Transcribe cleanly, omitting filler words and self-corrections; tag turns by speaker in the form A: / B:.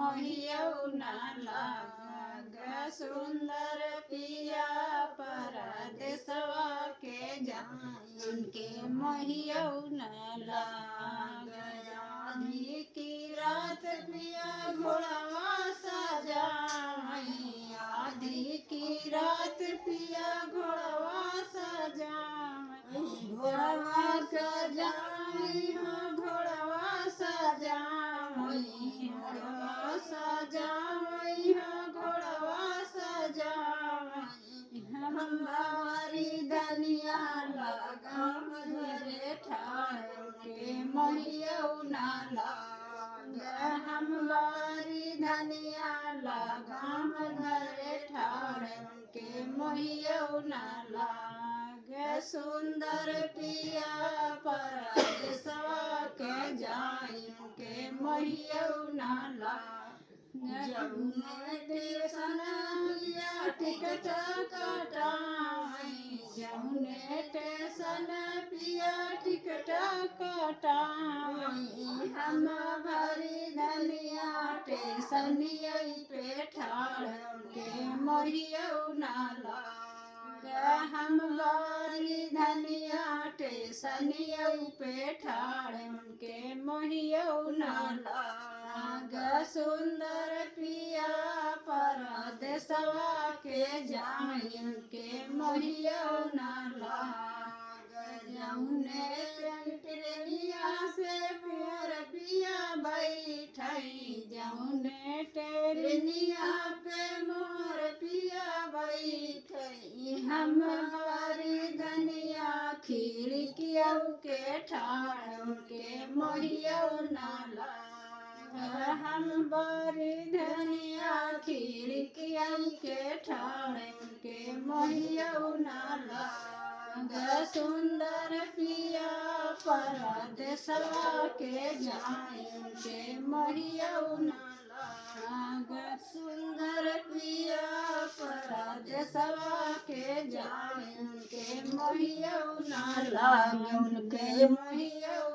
A: मोहियऊ न लाग सुंदर पिया परदेसवा के जाई उनके मोहियऊ न लाग आधी की रात पिया घोड़वा सजाई आधी की रात पिया घोड़वा सजाई घोड़वा सजाई हाँ घोड़वा सजाई घोड़वा सजाई हाँ घोड़वा सजाई हमारी धनिया लगाम धरे ठाड़ के मोहियऊ न लाग हमारी धनिया लगाम धरे ठाड़ के मोहियऊ न लाग सुंदर पिया परदेसवा के जाई के मोहियऊ न लाग जमुने टेशन पिया टिकट कटाई जमुने टेशन पिया टिकट कटाई हम भरी धनिया टेशनिया पे ठाड़ के मोहियऊ न लाग हम भरी धनिया टेशनिया पे ठाड़ के मोहियऊ न लाग सुंदर पिया परदेसवा के जाई के मोहियऊ न लाग जमुने ट्रेनिया से मोर पिया बैठई जमुने ट्रेनिया पे मोर पिया बैठई हम हमारी धनिया खिड़किया के ठाड़ के मोहियऊ न लाग हम बारी धनिया खिड़किया के ठाड़ के मोहियऊ न लाग सुंदर पिया परदेसवा के जाई के मोहियऊ न लाग सुंदर पिया परदेसवा के जाई के मोहियऊ न लाग उनके मोहियऊ